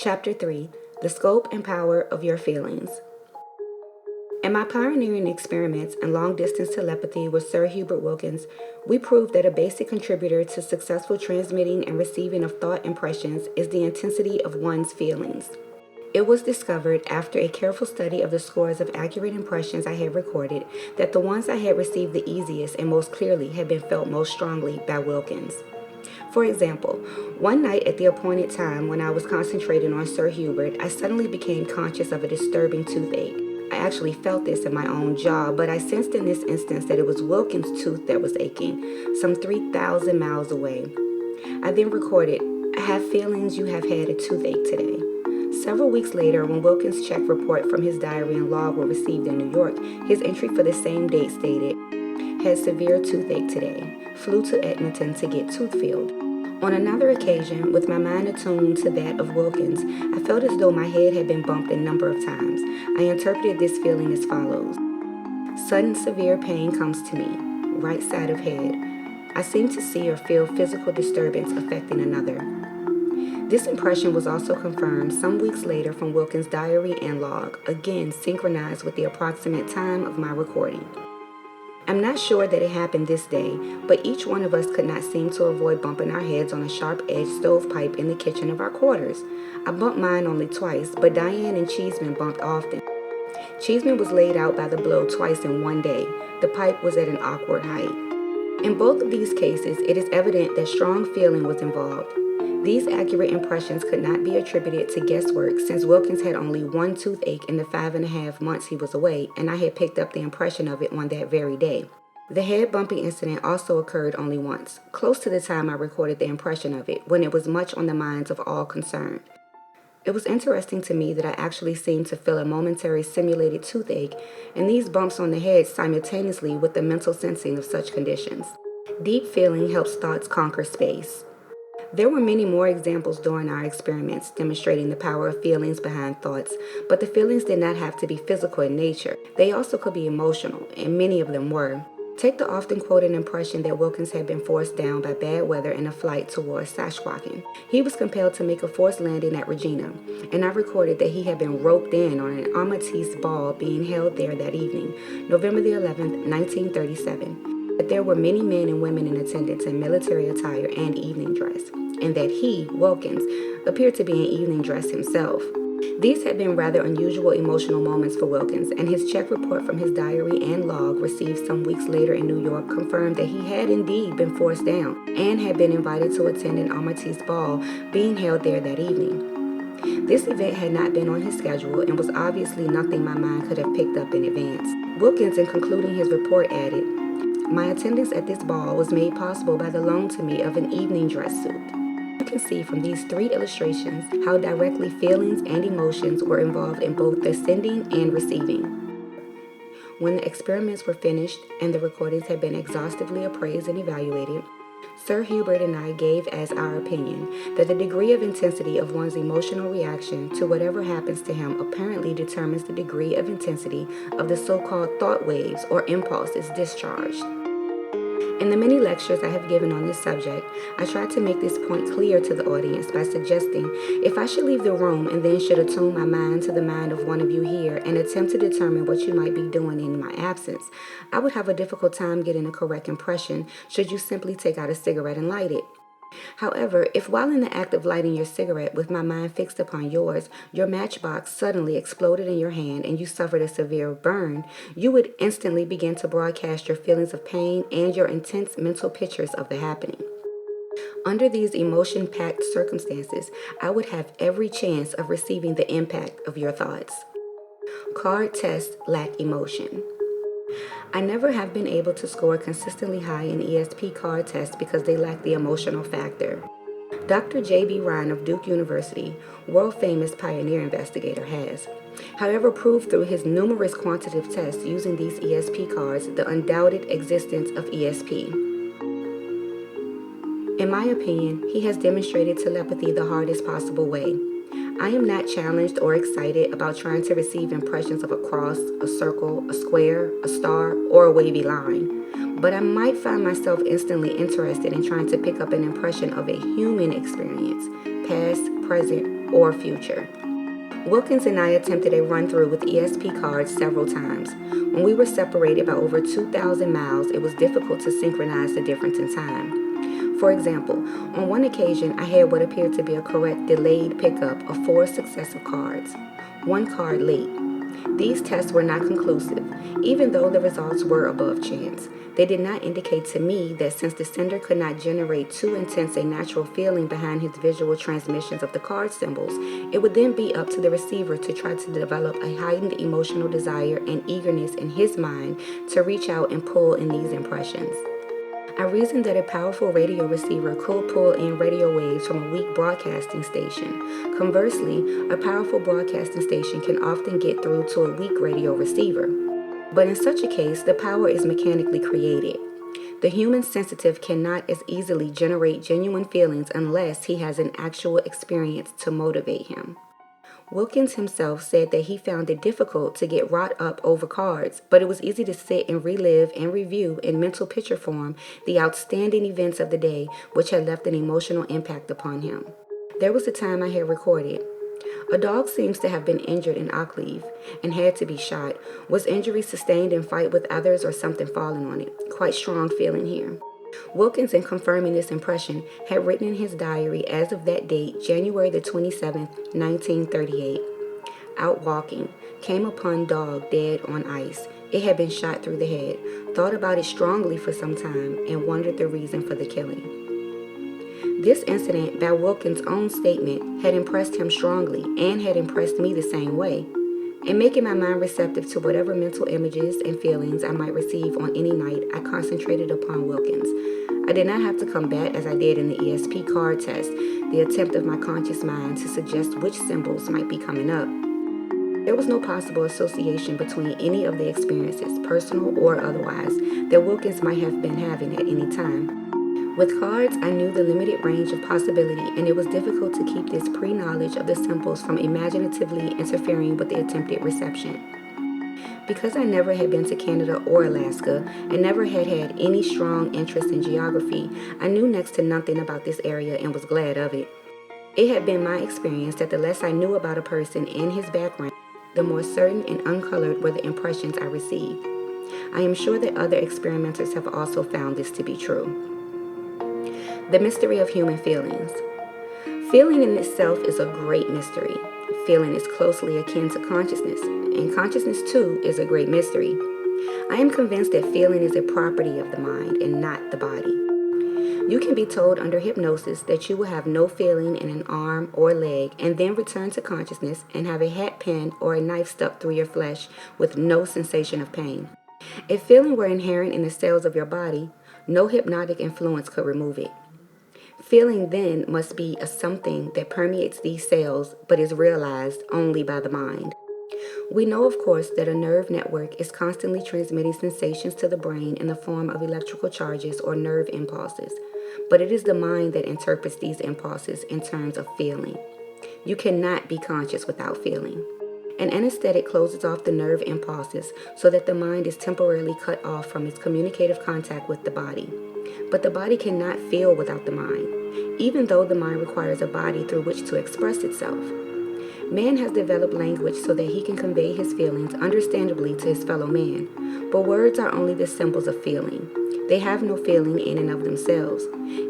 Chapter 3: The Scope and Power of Your Feelings. In my pioneering experiments in long-distance telepathy with Sir Hubert Wilkins, we proved that a basic contributor to successful transmitting and receiving of thought impressions is the intensity of one's feelings. It was discovered after a careful study of the scores of accurate impressions I had recorded that the ones I had received the easiest and most clearly had been felt most strongly by Wilkins. For example, one night at the appointed time when I was concentrating on Sir Hubert, I suddenly became conscious of a disturbing toothache. I actually felt this in my own jaw, but I sensed in this instance that it was Wilkins' tooth that was aching, some 3,000 miles away. I then recorded, "I have feelings you have had a toothache today." Several weeks later, when Wilkins' check report from his diary and log were received in New York, his entry for the same date stated, "Had severe toothache today. Flew to Edmonton to get tooth filled." On another occasion, with my mind attuned to that of Wilkins, I felt as though my head had been bumped a number of times. I interpreted this feeling as follows. Sudden severe pain comes to me, right side of head. I seem to see or feel physical disturbance affecting another. This impression was also confirmed some weeks later from Wilkins' diary and log, again synchronized with the approximate time of my recording. I'm not sure that it happened this day, but each one of us could not seem to avoid bumping our heads on a sharp-edged stovepipe in the kitchen of our quarters. I bumped mine only twice, but Diane and Cheeseman bumped often. Cheeseman was laid out by the blow twice in one day. The pipe was at an awkward height. In both of these cases, it is evident that strong feeling was involved. These accurate impressions could not be attributed to guesswork since Wilkins had only one toothache in the 5.5 months he was away, and I had picked up the impression of it on that very day. The head bumping incident also occurred only once, close to the time I recorded the impression of it, when it was much on the minds of all concerned. It was interesting to me that I actually seemed to feel a momentary simulated toothache and these bumps on the head simultaneously with the mental sensing of such conditions. Deep feeling helps thoughts conquer space. There were many more examples during our experiments demonstrating the power of feelings behind thoughts, but the feelings did not have to be physical in nature. They also could be emotional, and many of them were. Take the often quoted impression that Wilkins had been forced down by bad weather in a flight towards Saskatchewan. He was compelled to make a forced landing at Regina, and I recorded that he had been roped in on an Amethyst ball being held there that evening, November the 11th, 1937. That there were many men and women in attendance in military attire and evening dress, and that he, Wilkins, appeared to be in evening dress himself. These had been rather unusual emotional moments for Wilkins, and his check report from his diary and log received some weeks later in New York confirmed that he had indeed been forced down and had been invited to attend an Amethyst ball being held there that evening. This event had not been on his schedule and was obviously nothing my mind could have picked up in advance. Wilkins, in concluding his report, added, "My attendance at this ball was made possible by the loan to me of an evening dress suit." You can see from these 3 illustrations how directly feelings and emotions were involved in both the sending and receiving. When the experiments were finished and the recordings had been exhaustively appraised and evaluated, Sir Hubert and I gave as our opinion that the degree of intensity of one's emotional reaction to whatever happens to him apparently determines the degree of intensity of the so-called thought waves or impulses discharged. In the many lectures I have given on this subject, I tried to make this point clear to the audience by suggesting if I should leave the room and then should attune my mind to the mind of one of you here and attempt to determine what you might be doing in my absence, I would have a difficult time getting a correct impression should you simply take out a cigarette and light it. However, if while in the act of lighting your cigarette with my mind fixed upon yours, your matchbox suddenly exploded in your hand and you suffered a severe burn, you would instantly begin to broadcast your feelings of pain and your intense mental pictures of the happening. Under these emotion-packed circumstances, I would have every chance of receiving the impact of your thoughts. Card tests lack emotion. I never have been able to score consistently high in E.S.P card tests because they lack the emotional factor. Dr. J.B. Ryan of Duke University, world-famous pioneer investigator, has, however, proved through his numerous quantitative tests using these E.S.P cards the undoubted existence of E.S.P. In my opinion, he has demonstrated telepathy the hardest possible way. I am not challenged or excited about trying to receive impressions of a cross, a circle, a square, a star, or a wavy line. But I might find myself instantly interested in trying to pick up an impression of a human experience, past, present, or future. Wilkins and I attempted a run-through with E.S.P cards several times. When we were separated by over 2,000 miles, it was difficult to synchronize the difference in time. For example, on one occasion, I had what appeared to be a correct delayed pickup of 4 successive cards, 1 card late. These tests were not conclusive, even though the results were above chance. They did not indicate to me that since the sender could not generate too intense a natural feeling behind his visual transmissions of the card symbols, it would then be up to the receiver to try to develop a heightened emotional desire and eagerness in his mind to reach out and pull in these impressions. I reasoned that a powerful radio receiver could pull in radio waves from a weak broadcasting station. Conversely, a powerful broadcasting station can often get through to a weak radio receiver. But in such a case, the power is mechanically created. The human sensitive cannot as easily generate genuine feelings unless he has an actual experience to motivate him. Wilkins himself said that he found it difficult to get wrought up over cards, but it was easy to sit and relive and review in mental picture form the outstanding events of the day which had left an emotional impact upon him. There was a time I had recorded. A dog seems to have been injured in Occleve and had to be shot. Was injury sustained in fight with others or something falling on it? Quite strong feeling here. Wilkins, in confirming this impression, had written in his diary as of that date, January the 27th, 1938. Out walking, came upon dog dead on ice. It had been shot through the head. Thought about it strongly for some time and wondered the reason for the killing. This incident, by Wilkins' own statement, had impressed him strongly and had impressed me the same way. In making my mind receptive to whatever mental images and feelings I might receive on any night, I concentrated upon Wilkins. I did not have to combat, as I did in the E.S.P card test, the attempt of my conscious mind to suggest which symbols might be coming up. There was no possible association between any of the experiences, personal or otherwise, that Wilkins might have been having at any time. With cards, I knew the limited range of possibility, and it was difficult to keep this pre-knowledge of the symbols from imaginatively interfering with the attempted reception. Because I never had been to Canada or Alaska, and never had had any strong interest in geography, I knew next to nothing about this area and was glad of it. It had been my experience that the less I knew about a person and his background, the more certain and uncolored were the impressions I received. I am sure that other experimenters have also found this to be true. The mystery of human feelings. Feeling in itself is a great mystery. Feeling is closely akin to consciousness, and consciousness too is a great mystery. I am convinced that feeling is a property of the mind and not the body. You can be told under hypnosis that you will have no feeling in an arm or leg and then return to consciousness and have a hat pin or a knife stuck through your flesh with no sensation of pain. If feeling were inherent in the cells of your body, no hypnotic influence could remove it. Feeling then must be a something that permeates these cells but is realized only by the mind. We know, of course, that a nerve network is constantly transmitting sensations to the brain in the form of electrical charges or nerve impulses, but it is the mind that interprets these impulses in terms of feeling. You cannot be conscious without feeling. An anesthetic closes off the nerve impulses so that the mind is temporarily cut off from its communicative contact with the body. But the body cannot feel without the mind, even though the mind requires a body through which to express itself. Man has developed language so that he can convey his feelings understandably to his fellow man, but words are only the symbols of feeling. They have no feeling in and of themselves,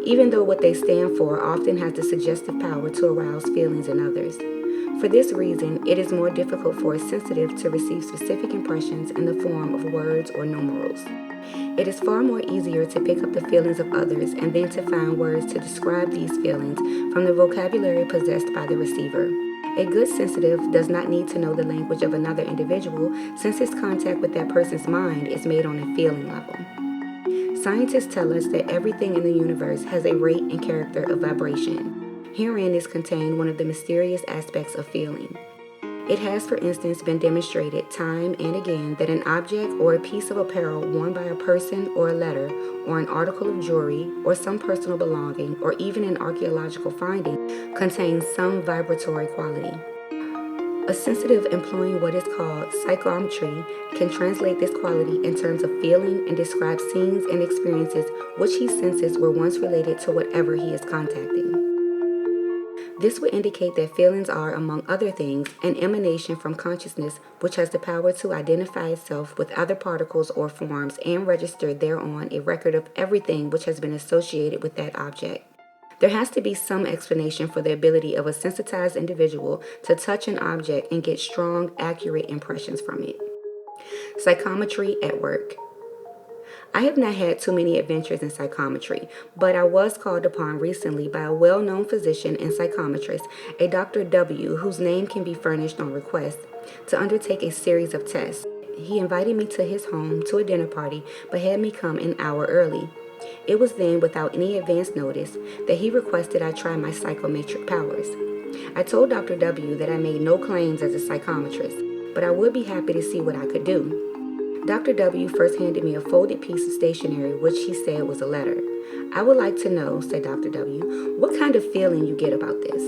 even though what they stand for often has the suggestive power to arouse feelings in others. For this reason, it is more difficult for a sensitive to receive specific impressions in the form of words or numerals. It is far more easier to pick up the feelings of others and then to find words to describe these feelings from the vocabulary possessed by the receiver. A good sensitive does not need to know the language of another individual since his contact with that person's mind is made on a feeling level. Scientists tell us that everything in the universe has a rate and character of vibration. Herein is contained one of the mysterious aspects of feeling. It has, for instance, been demonstrated time and again that an object or a piece of apparel worn by a person or a letter or an article of jewelry or some personal belonging or even an archaeological finding contains some vibratory quality. A sensitive employing what is called psychometry can translate this quality in terms of feeling and describe scenes and experiences which he senses were once related to whatever he is contacting. This would indicate that feelings are, among other things, an emanation from consciousness which has the power to identify itself with other particles or forms and register thereon a record of everything which has been associated with that object. There has to be some explanation for the ability of a sensitized individual to touch an object and get strong, accurate impressions from it. Psychometry at work. I have not had too many adventures in psychometry, but I was called upon recently by a well-known physician and psychometrist, a Dr. W, whose name can be furnished on request, to undertake a series of tests. He invited me to his home to a dinner party, but had me come an hour early. It was then, without any advance notice, that he requested I try my psychometric powers. I told Dr. W that I made no claims as a psychometrist, but I would be happy to see what I could do. Dr. W first handed me a folded piece of stationery, which he said was a letter. I would like to know, said Dr. W, what kind of feeling you get about this.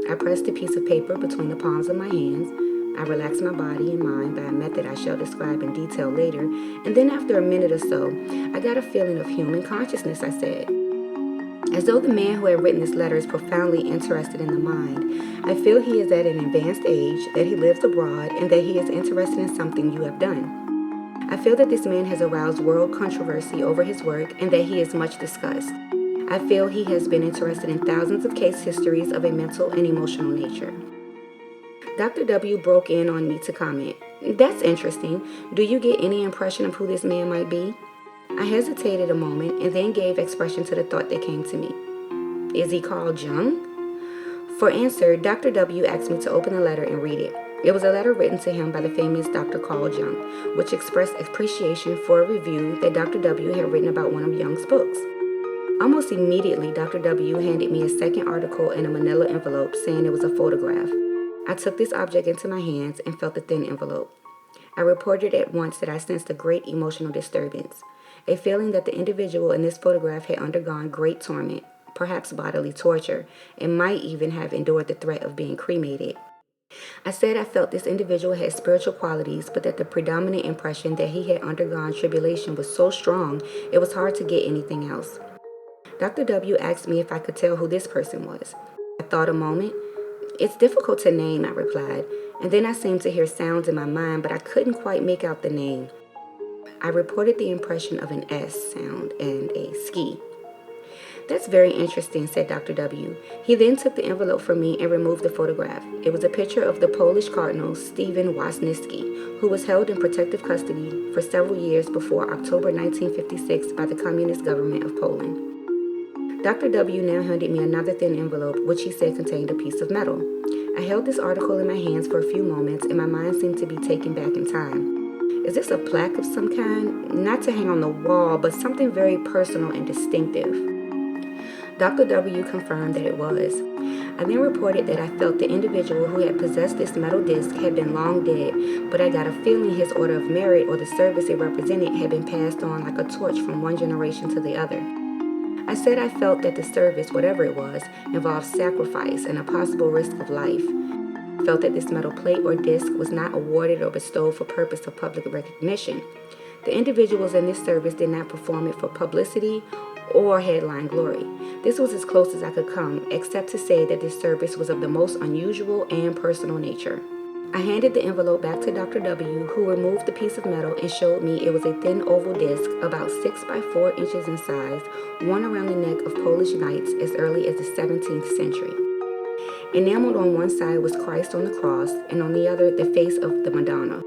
I pressed the piece of paper between the palms of my hands. I relaxed my body and mind by a method I shall describe in detail later, and then after a minute or so, I got a feeling of human consciousness, I said. As though the man who had written this letter is profoundly interested in the mind, I feel he is at an advanced age, that he lives abroad, and that he is interested in something you have done. I feel that this man has aroused world controversy over his work and that he is much discussed. I feel he has been interested in thousands of case histories of a mental and emotional nature. Dr. W broke in on me to comment, "That's interesting. Do you get any impression of who this man might be?" I hesitated a moment and then gave expression to the thought that came to me. "Is he called Jung?" For answer, Dr. W asked me to open the letter and read it. It was a letter written to him by the famous Dr. Carl Jung, which expressed appreciation for a review that Dr. W had written about one of Jung's books. Almost immediately, Dr. W handed me a second article in a manila envelope saying it was a photograph. I took this object into my hands and felt the thin envelope. I reported at once that I sensed a great emotional disturbance, a feeling that the individual in this photograph had undergone great torment, perhaps bodily torture, and might even have endured the threat of being cremated. I said I felt this individual had spiritual qualities, but that the predominant impression that he had undergone tribulation was so strong, it was hard to get anything else. Dr. W asked me if I could tell who this person was. I thought a moment. "It's difficult to name," I replied, and then I seemed to hear sounds in my mind, but I couldn't quite make out the name. I reported the impression of an S sound and a ski. "That's very interesting," said Dr. W. He then took the envelope from me and removed the photograph. It was a picture of the Polish Cardinal Stephen Wasniewski, who was held in protective custody for several years before October 1956 by the Communist government of Poland. Dr. W now handed me another thin envelope, which he said contained a piece of metal. I held this article in my hands for a few moments, and my mind seemed to be taken back in time. Is this a plaque of some kind? Not to hang on the wall, but something very personal and distinctive. Dr. W confirmed that it was. I then reported that I felt the individual who had possessed this metal disc had been long dead, but I got a feeling his order of merit or the service it represented had been passed on like a torch from one generation to the other. I said I felt that the service, whatever it was, involved sacrifice and a possible risk of life. I felt that this metal plate or disc was not awarded or bestowed for purpose of public recognition. The individuals in this service did not perform it for publicity or headline glory. This was as close as I could come, except to say that this service was of the most unusual and personal nature. I handed the envelope back to Dr. W, who removed the piece of metal and showed me it was a thin oval disc about 6 by 4 inches in size, worn around the neck of Polish knights as early as the 17th century. Enameled on one side was Christ on the cross, and on the other the face of the Madonna.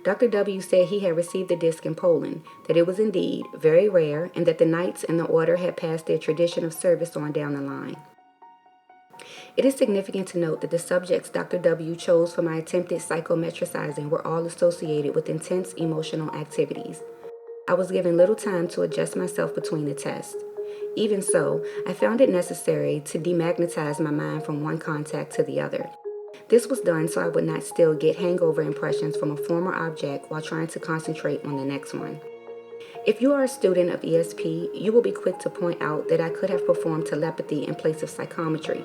Dr. W said he had received the disc in Poland, that it was indeed very rare, and that the knights in the order had passed their tradition of service on down the line. It is significant to note that the subjects Dr. W chose for my attempted psychometricizing were all associated with intense emotional activities. I was given little time to adjust myself between the tests. Even so, I found it necessary to demagnetize my mind from one contact to the other. This was done so I would not still get hangover impressions from a former object while trying to concentrate on the next one. If you are a student of E.S.P, you will be quick to point out that I could have performed telepathy in place of psychometry,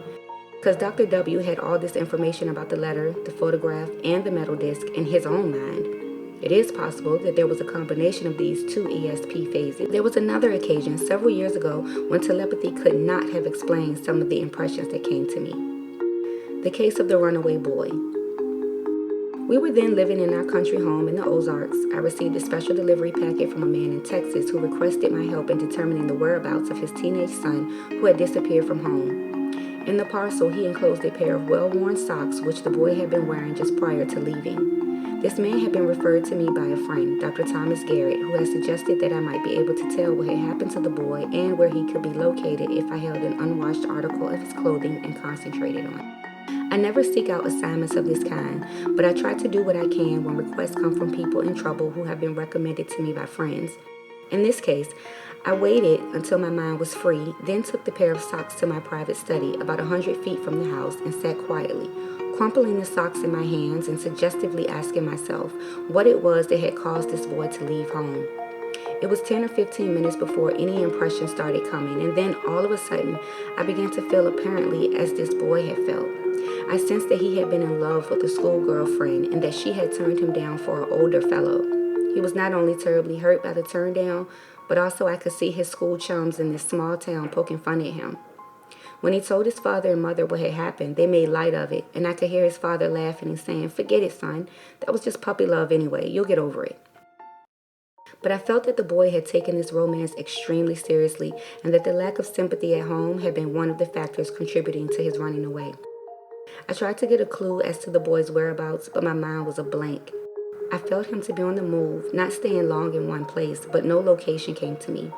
because Dr. W had all this information about the letter, the photograph, and the metal disc in his own mind. It is possible that there was a combination of these two ESP phases. There was another occasion several years ago when telepathy could not have explained some of the impressions that came to me. The case of the runaway boy. We were then living in our country home in the Ozarks. I received a special delivery packet from a man in Texas who requested my help in determining the whereabouts of his teenage son who had disappeared from home. In the parcel, he enclosed a pair of well-worn socks which the boy had been wearing just prior to leaving. This man had been referred to me by a friend, Dr. Thomas Garrett, who had suggested that I might be able to tell what had happened to the boy and where he could be located if I held an unwashed article of his clothing and concentrated on it. I never seek out assignments of this kind, but I try to do what I can when requests come from people in trouble who have been recommended to me by friends. In this case, I waited until my mind was free, then took the pair of socks to my private study about 100 feet from the house and sat quietly, crumpling the socks in my hands and suggestively asking myself what it was that had caused this boy to leave home. It was 10 or 15 minutes before any impressions started coming, and then all of a sudden, I began to feel apparently as this boy had felt. I sensed that he had been in love with a schoolgirl friend and that she had turned him down for an older fellow. He was not only terribly hurt by the turn down, but also I could see his school chums in this small town poking fun at him. When he told his father and mother what had happened, they made light of it, and I could hear his father laughing and saying, "Forget it, son. That was just puppy love anyway. You'll get over it." But I felt that the boy had taken this romance extremely seriously and that the lack of sympathy at home had been one of the factors contributing to his running away. I tried to get a clue as to the boy's whereabouts, but my mind was a blank. I felt him to be on the move, not staying long in one place, but no location came to me.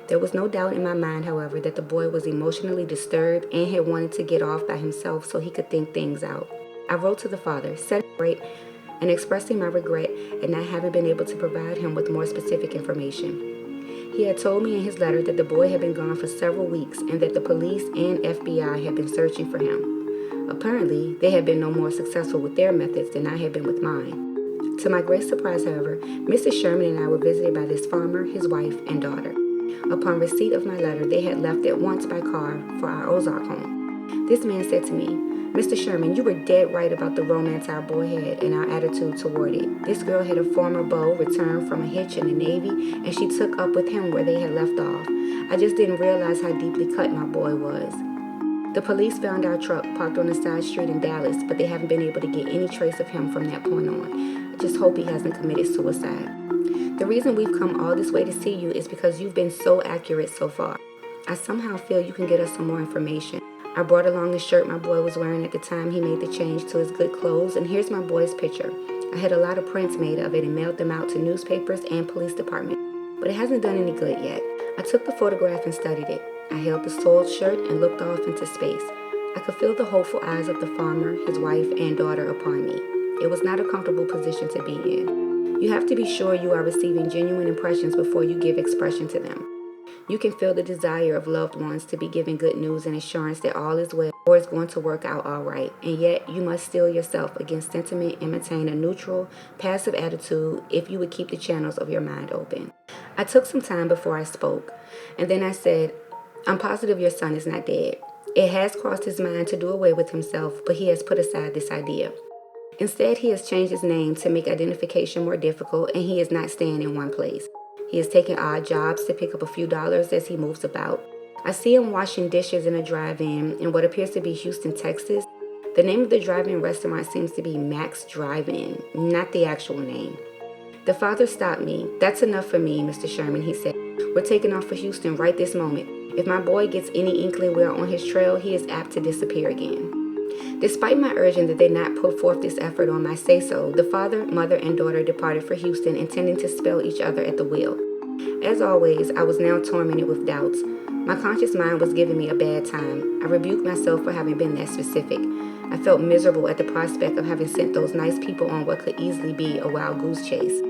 There was no doubt in my mind, however, that the boy was emotionally disturbed and had wanted to get off by himself so he could think things out. I wrote to the father, celebrating and expressing my regret at not having been able to provide him with more specific information. He had told me in his letter that the boy had been gone for several weeks and that the police and FBI had been searching for him. Apparently, they had been no more successful with their methods than I had been with mine. To my great surprise, however, Mrs. Sherman and I were visited by this farmer, his wife, and daughter. Upon receipt of my letter, they had left at once by car for our Ozark home. This man said to me, "Mr. Sherman, you were dead right about the romance our boy had and our attitude toward it. This girl had a former beau return from a hitch in the Navy, and she took up with him where they had left off. I just didn't realize how deeply cut my boy was." The police found our truck parked on a side street in Dallas, but they haven't been able to get any trace of him from that point on. I just hope he hasn't committed suicide. The reason we've come all this way to see you is because you've been so accurate so far. I somehow feel you can get us some more information. I brought along the shirt my boy was wearing at the time he made the change to his good clothes, and here's my boy's picture. I had a lot of prints made of it and mailed them out to newspapers and police departments, but it hasn't done any good yet. I took the photograph and studied it. I held the soiled shirt and looked off into space. I could feel the hopeful eyes of the farmer, his wife, and daughter upon me. It was not a comfortable position to be in. You have to be sure you are receiving genuine impressions before you give expression to them. You can feel the desire of loved ones to be given good news and assurance that all is well or is going to work out all right, and yet you must steel yourself against sentiment and maintain a neutral, passive attitude if you would keep the channels of your mind open. I took some time before I spoke, and then I said, "I'm positive your son is not dead. It has crossed his mind to do away with himself, but he has put aside this idea. Instead, he has changed his name to make identification more difficult, and he is not staying in one place. He is taking odd jobs to pick up a few dollars as he moves about. I see him washing dishes in a drive-in in what appears to be Houston, Texas. The name of the drive-in restaurant seems to be Max Drive-In, not the actual name." The father stopped me. "That's enough for me, Mr. Sherman," he said. "We're taking off for Houston right this moment. If my boy gets any inkling we are on his trail, he is apt to disappear again." Despite my urging that they not put forth this effort on my say-so, the father, mother, and daughter departed for Houston, intending to spell each other at the wheel. As always, I was now tormented with doubts. My conscious mind was giving me a bad time. I rebuked myself for having been that specific. I felt miserable at the prospect of having sent those nice people on what could easily be a wild goose chase.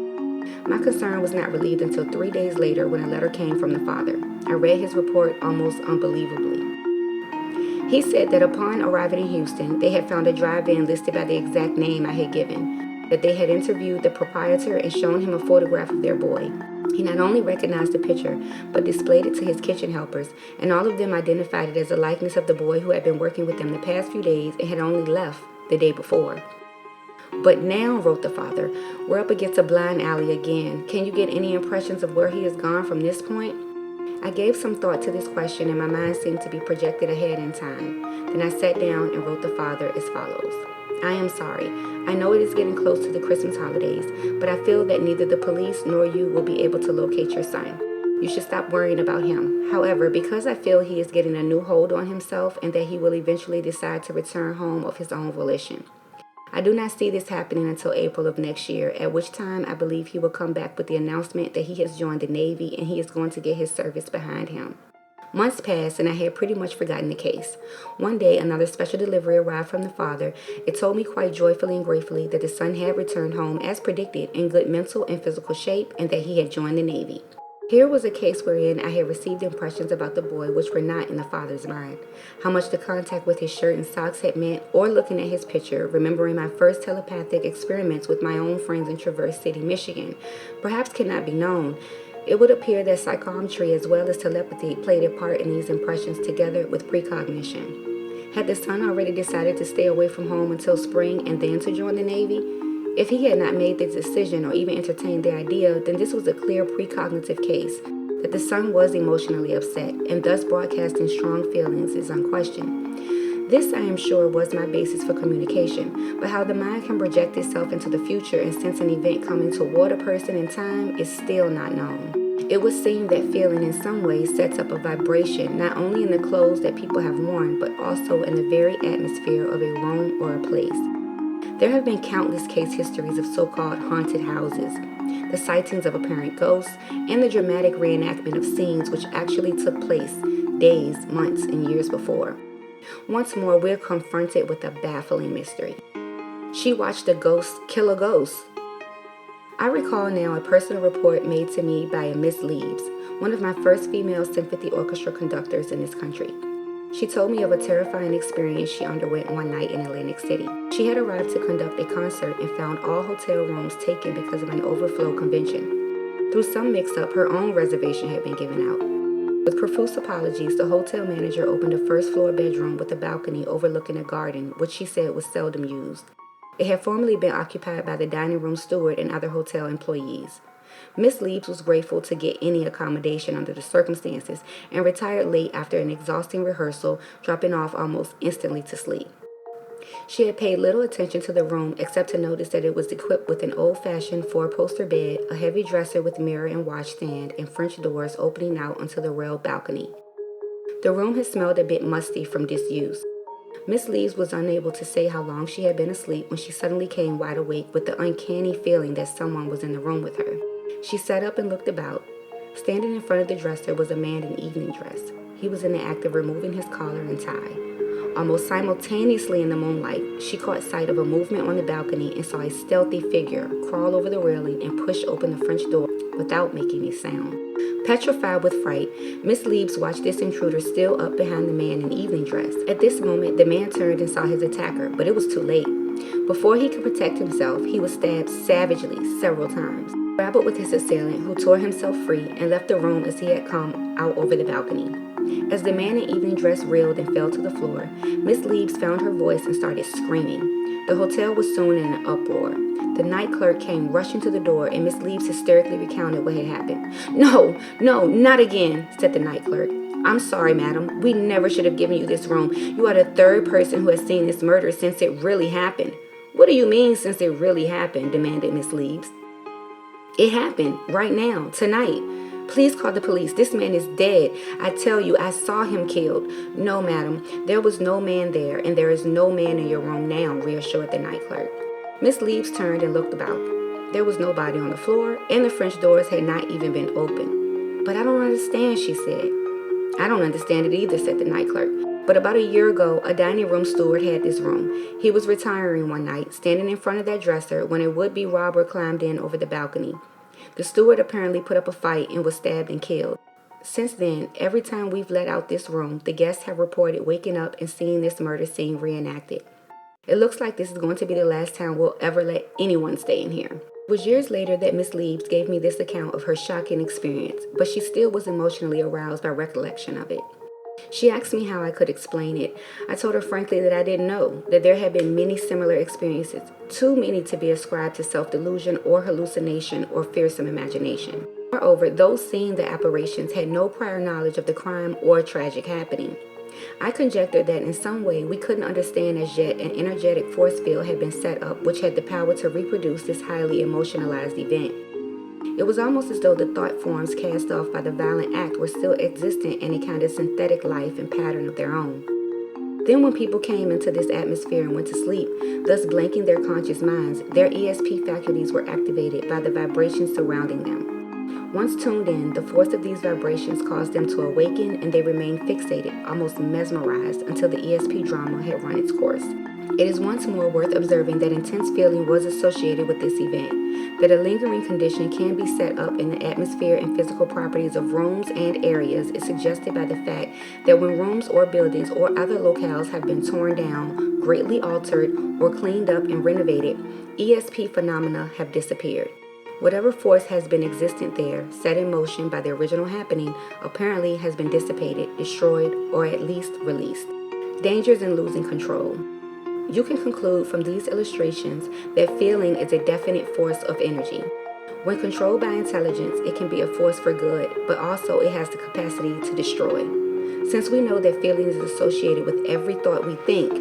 My concern was not relieved until 3 days later when a letter came from the father. I read his report almost unbelievably. He said that upon arriving in Houston, they had found a drive-in listed by the exact name I had given, that they had interviewed the proprietor and shown him a photograph of their boy. He not only recognized the picture, but displayed it to his kitchen helpers, and all of them identified it as a likeness of the boy who had been working with them the past few days and had only left the day before. But now, wrote the father, we're up against a blind alley again. Can you get any impressions of where he has gone from this point? I gave some thought to this question and my mind seemed to be projected ahead in time. Then I sat down and wrote the father as follows. I am sorry. I know it is getting close to the Christmas holidays, but I feel that neither the police nor you will be able to locate your son. You should stop worrying about him. However, because I feel he is getting a new hold on himself and that he will eventually decide to return home of his own volition, I do not see this happening until April of next year, at which time I believe he will come back with the announcement that he has joined the Navy and he is going to get his service behind him. Months passed and I had pretty much forgotten the case. One day, another special delivery arrived from the father. It told me quite joyfully and gratefully that the son had returned home as predicted in good mental and physical shape and that he had joined the Navy. Here was a case wherein I had received impressions about the boy which were not in the father's mind. How much the contact with his shirt and socks had meant, or looking at his picture, remembering my first telepathic experiments with my own friends in Traverse City, Michigan, perhaps cannot be known. It would appear that psychometry as well as telepathy played a part in these impressions together with precognition. Had the son already decided to stay away from home until spring and then to join the Navy? If he had not made the decision or even entertained the idea, then this was a clear precognitive case. That the son was emotionally upset and thus broadcasting strong feelings is unquestioned. This, I am sure, was my basis for communication, but how the mind can project itself into the future and sense an event coming toward a person in time is still not known. It would seem that feeling in some ways sets up a vibration not only in the clothes that people have worn, but also in the very atmosphere of a room or a place. There have been countless case histories of so-called haunted houses, the sightings of apparent ghosts, and the dramatic reenactment of scenes which actually took place days, months, and years before. Once more, we're confronted with a baffling mystery. She watched a ghost kill a ghost. I recall now a personal report made to me by a Miss Leaves, one of my first female symphony orchestra conductors in this country. She told me of a terrifying experience she underwent one night in Atlantic City. She had arrived to conduct a concert and found all hotel rooms taken because of an overflow convention. Through some mix-up, her own reservation had been given out. With profuse apologies, the hotel manager opened a first-floor bedroom with a balcony overlooking a garden, which she said was seldom used. It had formerly been occupied by the dining room steward and other hotel employees. Miss Leaves was grateful to get any accommodation under the circumstances and retired late after an exhausting rehearsal, dropping off almost instantly to sleep. She had paid little attention to the room except to notice that it was equipped with an old-fashioned four-poster bed, a heavy dresser with mirror and washstand, and French doors opening out onto the railed balcony. The room had smelled a bit musty from disuse. Miss Leaves was unable to say how long she had been asleep when she suddenly came wide awake with the uncanny feeling that someone was in the room with her. She sat up and looked about. Standing in front of the dresser was a man in evening dress. He was in the act of removing his collar and tie. Almost simultaneously in the moonlight, she caught sight of a movement on the balcony and saw a stealthy figure crawl over the railing and push open the French door without making a sound. Petrified with fright, Miss Leaves watched this intruder still up behind the man in evening dress. At this moment, the man turned and saw his attacker, but it was too late. Before he could protect himself, he was stabbed savagely several times. He grappled with his assailant, who tore himself free and left the room as he had come out over the balcony. As the man in evening dress reeled and fell to the floor, Miss Leaves found her voice and started screaming. The hotel was soon in an uproar. The night clerk came rushing to the door, and Miss Leaves hysterically recounted what had happened. No, not again," said the night clerk. "I'm sorry, madam. We never should have given you this room. You are the third person who has seen this murder since it really happened." "What do you mean, since it really happened?" demanded Miss Leaves. "It happened right now, tonight. Please call the police. This man is dead. I tell you, I saw him killed." "No, madam. There was no man there, and there is no man in your room now," reassured the night clerk. Miss Leaves turned and looked about. There was nobody on the floor, and the French doors had not even been opened. "But I don't understand," she said. "I don't understand it either," said the night clerk. "But about a year ago, a dining room steward had this room. He was retiring one night, standing in front of that dresser, when a would-be robber climbed in over the balcony. The steward apparently put up a fight and was stabbed and killed. Since then, every time we've let out this room, the guests have reported waking up and seeing this murder scene reenacted. It looks like this is going to be the last time we'll ever let anyone stay in here." It was years later that Miss Leaves gave me this account of her shocking experience, but she still was emotionally aroused by recollection of it. She asked me how I could explain it. I told her frankly that I didn't know, that there had been many similar experiences, too many to be ascribed to self-delusion or hallucination or fearsome imagination. Moreover, those seeing the apparitions had no prior knowledge of the crime or tragic happening. I conjectured that in some way we couldn't understand as yet an energetic force field had been set up which had the power to reproduce this highly emotionalized event. It was almost as though the thought forms cast off by the violent act were still existent in a kind of synthetic life and pattern of their own. Then when people came into this atmosphere and went to sleep, thus blanking their conscious minds, their E.S.P faculties were activated by the vibrations surrounding them. Once tuned in, the force of these vibrations caused them to awaken and they remained fixated, almost mesmerized, until the E.S.P drama had run its course. It is once more worth observing that intense feeling was associated with this event, that a lingering condition can be set up in the atmosphere and physical properties of rooms and areas is suggested by the fact that when rooms or buildings or other locales have been torn down, greatly altered, or cleaned up and renovated, E.S.P phenomena have disappeared. Whatever force has been existent there, set in motion by the original happening, apparently has been dissipated, destroyed, or at least released. Dangers in losing control. You can conclude from these illustrations that feeling is a definite force of energy. When controlled by intelligence, it can be a force for good, but also it has the capacity to destroy. Since we know that feeling is associated with every thought we think,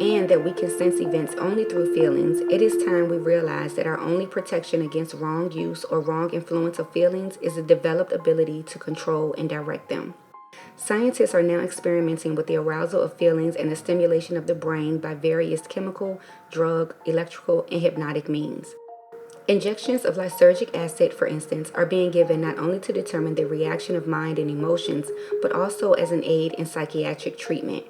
and that we can sense events only through feelings, it is time we realize that our only protection against wrong use or wrong influence of feelings is a developed ability to control and direct them. Scientists are now experimenting with the arousal of feelings and the stimulation of the brain by various chemical, drug, electrical, and hypnotic means. Injections of lysergic acid, for instance, are being given not only to determine the reaction of mind and emotions, but also as an aid in psychiatric treatment.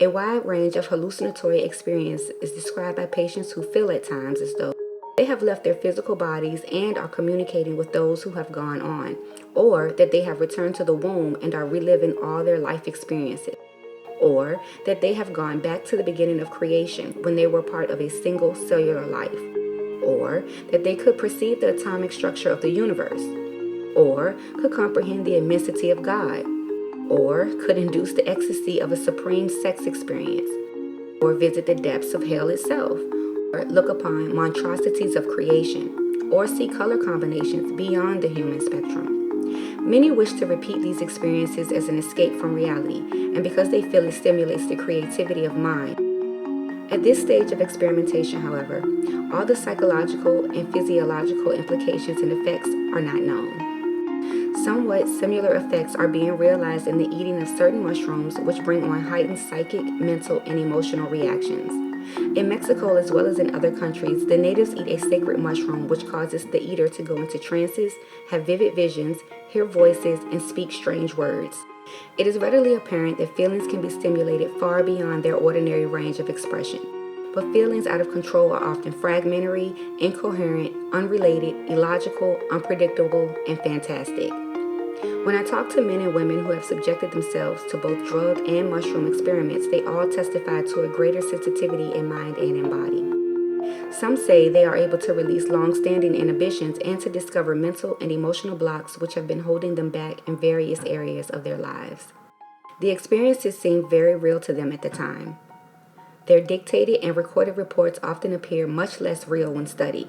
A wide range of hallucinatory experience is described by patients who feel at times as though they have left their physical bodies and are communicating with those who have gone on, or that they have returned to the womb and are reliving all their life experiences, or that they have gone back to the beginning of creation when they were part of a single cellular life, or that they could perceive the atomic structure of the universe, or could comprehend the immensity of God, or could induce the ecstasy of a supreme sex experience, or visit the depths of hell itself, or look upon monstrosities of creation, or see color combinations beyond the human spectrum. Many wish to repeat these experiences as an escape from reality, and because they feel it stimulates the creativity of mind. At this stage of experimentation, however, all the psychological and physiological implications and effects are not known. Somewhat similar effects are being realized in the eating of certain mushrooms, which bring on heightened psychic, mental, and emotional reactions. In Mexico, as well as in other countries, the natives eat a sacred mushroom which causes the eater to go into trances, have vivid visions, hear voices, and speak strange words. It is readily apparent that feelings can be stimulated far beyond their ordinary range of expression. But feelings out of control are often fragmentary, incoherent, unrelated, illogical, unpredictable, and fantastic. When I talk to men and women who have subjected themselves to both drug and mushroom experiments, they all testify to a greater sensitivity in mind and in body. Some say they are able to release long-standing inhibitions and to discover mental and emotional blocks which have been holding them back in various areas of their lives. The experiences seem very real to them at the time. Their dictated and recorded reports often appear much less real when studied.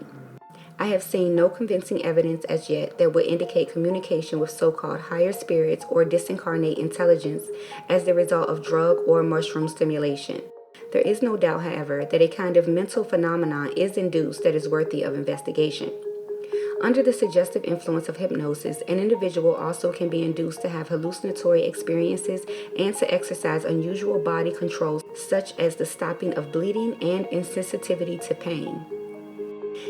I have seen no convincing evidence as yet that would indicate communication with so-called higher spirits or disincarnate intelligence as the result of drug or mushroom stimulation. There is no doubt, however, that a kind of mental phenomenon is induced that is worthy of investigation. Under the suggestive influence of hypnosis, an individual also can be induced to have hallucinatory experiences and to exercise unusual body controls such as the stopping of bleeding and insensitivity to pain.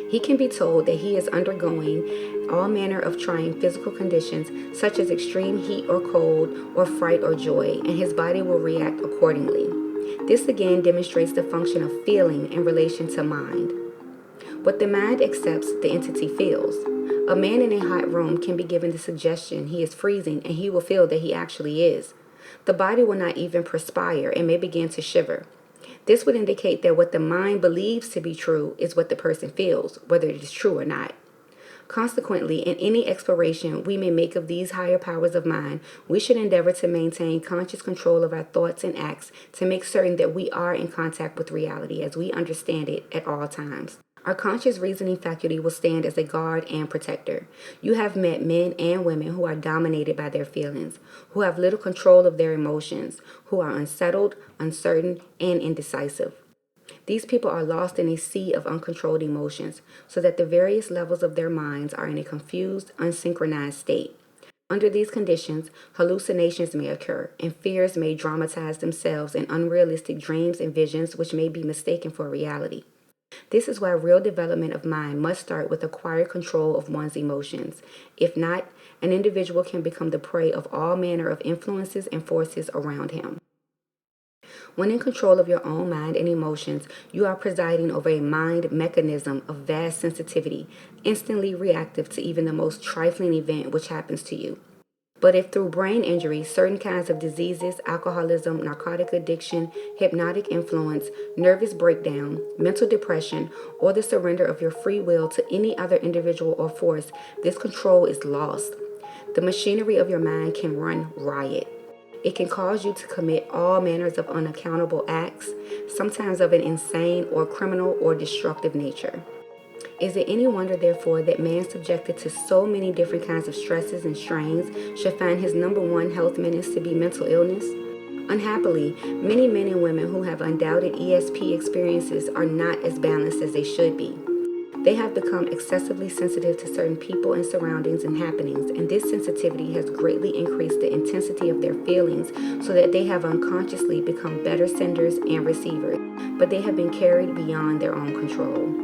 He can be told that he is undergoing all manner of trying physical conditions such as extreme heat or cold or fright or joy, and his body will react accordingly. This again demonstrates the function of feeling in relation to mind. What the mind accepts, the entity feels. A man in a hot room can be given the suggestion he is freezing and he will feel that he actually is. The body will not even perspire and may begin to shiver. This would indicate that what the mind believes to be true is what the person feels, whether it is true or not. Consequently, in any exploration we may make of these higher powers of mind, we should endeavor to maintain conscious control of our thoughts and acts to make certain that we are in contact with reality as we understand it at all times. Our conscious reasoning faculty will stand as a guard and protector. You have met men and women who are dominated by their feelings, who have little control of their emotions, who are unsettled, uncertain, and indecisive. These people are lost in a sea of uncontrolled emotions, so that the various levels of their minds are in a confused, unsynchronized state. Under these conditions, hallucinations may occur, and fears may dramatize themselves in unrealistic dreams and visions which may be mistaken for reality. This is why real development of mind must start with acquired control of one's emotions. If not, an individual can become the prey of all manner of influences and forces around him. When in control of your own mind and emotions, you are presiding over a mind mechanism of vast sensitivity, instantly reactive to even the most trifling event which happens to you. But if through brain injury, certain kinds of diseases, alcoholism, narcotic addiction, hypnotic influence, nervous breakdown, mental depression, or the surrender of your free will to any other individual or force, this control is lost. The machinery of your mind can run riot. It can cause you to commit all manners of unaccountable acts, sometimes of an insane or criminal or destructive nature. Is it any wonder, therefore, that man subjected to so many different kinds of stresses and strains should find his number one health menace to be mental illness? Unhappily, many men and women who have undoubted E.S.P experiences are not as balanced as they should be. They have become excessively sensitive to certain people and surroundings and happenings, and this sensitivity has greatly increased the intensity of their feelings so that they have unconsciously become better senders and receivers, but they have been carried beyond their own control.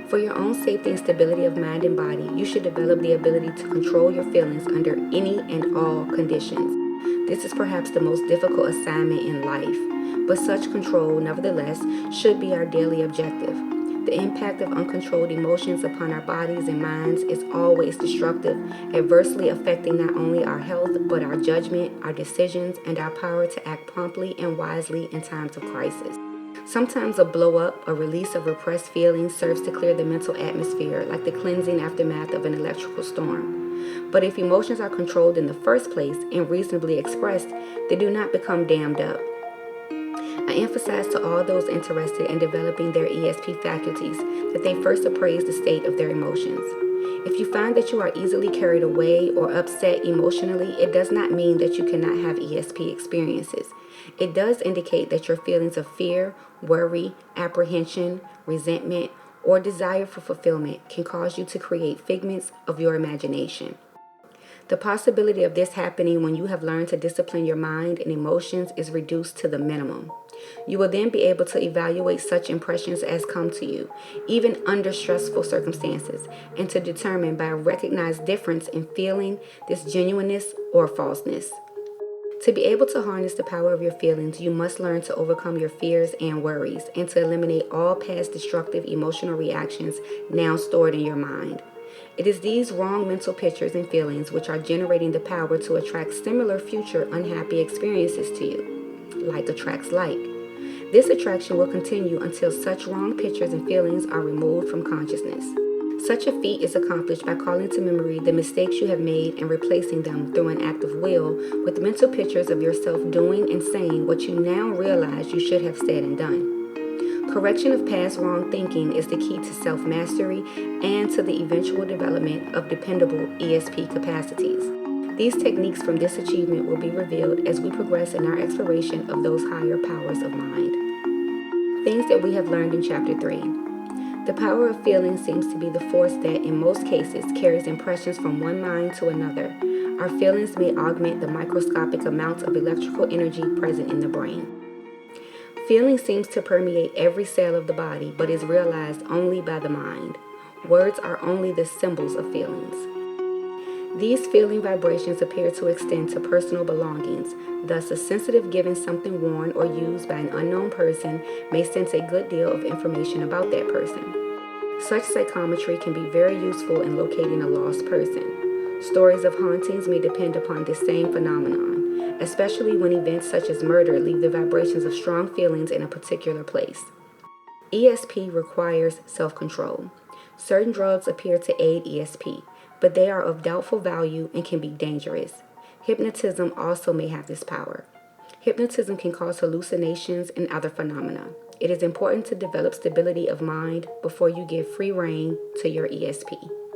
For your own safety and stability of mind and body, you should develop the ability to control your feelings under any and all conditions. This is perhaps the most difficult assignment in life, but such control, nevertheless, should be our daily objective. The impact of uncontrolled emotions upon our bodies and minds is always destructive, adversely affecting not only our health, but our judgment, our decisions, and our power to act promptly and wisely in times of crisis. Sometimes a blow-up, a release of repressed feelings serves to clear the mental atmosphere, like the cleansing aftermath of an electrical storm. But if emotions are controlled in the first place and reasonably expressed, they do not become dammed up. I emphasize to all those interested in developing their E.S.P faculties that they first appraise the state of their emotions. If you find that you are easily carried away or upset emotionally, it does not mean that you cannot have E.S.P experiences. It does indicate that your feelings of fear, worry, apprehension, resentment, or desire for fulfillment can cause you to create figments of your imagination. The possibility of this happening when you have learned to discipline your mind and emotions is reduced to the minimum. You will then be able to evaluate such impressions as come to you, even under stressful circumstances, and to determine by a recognized difference in feeling this genuineness or falseness. To be able to harness the power of your feelings, you must learn to overcome your fears and worries and to eliminate all past destructive emotional reactions now stored in your mind. It is these wrong mental pictures and feelings which are generating the power to attract similar future unhappy experiences to you. Like attracts like. This attraction will continue until such wrong pictures and feelings are removed from consciousness. Such a feat is accomplished by calling to memory the mistakes you have made and replacing them through an act of will with mental pictures of yourself doing and saying what you now realize you should have said and done. Correction of past wrong thinking is the key to self-mastery and to the eventual development of dependable E.S.P capacities. These techniques from this achievement will be revealed as we progress in our exploration of those higher powers of mind. Things that we have learned in Chapter 3. The power of feeling seems to be the force that, in most cases, carries impressions from one mind to another. Our feelings may augment the microscopic amount of electrical energy present in the brain. Feeling seems to permeate every cell of the body, but is realized only by the mind. Words are only the symbols of feelings. These feeling vibrations appear to extend to personal belongings. Thus, a sensitive given something worn or used by an unknown person may sense a good deal of information about that person. Such psychometry can be very useful in locating a lost person. Stories of hauntings may depend upon this same phenomenon, especially when events such as murder leave the vibrations of strong feelings in a particular place. E.S.P requires self-control. Certain drugs appear to aid ESP, but they are of doubtful value and can be dangerous. Hypnotism also may have this power. Hypnotism can cause hallucinations and other phenomena. It is important to develop stability of mind before you give free rein to your ESP.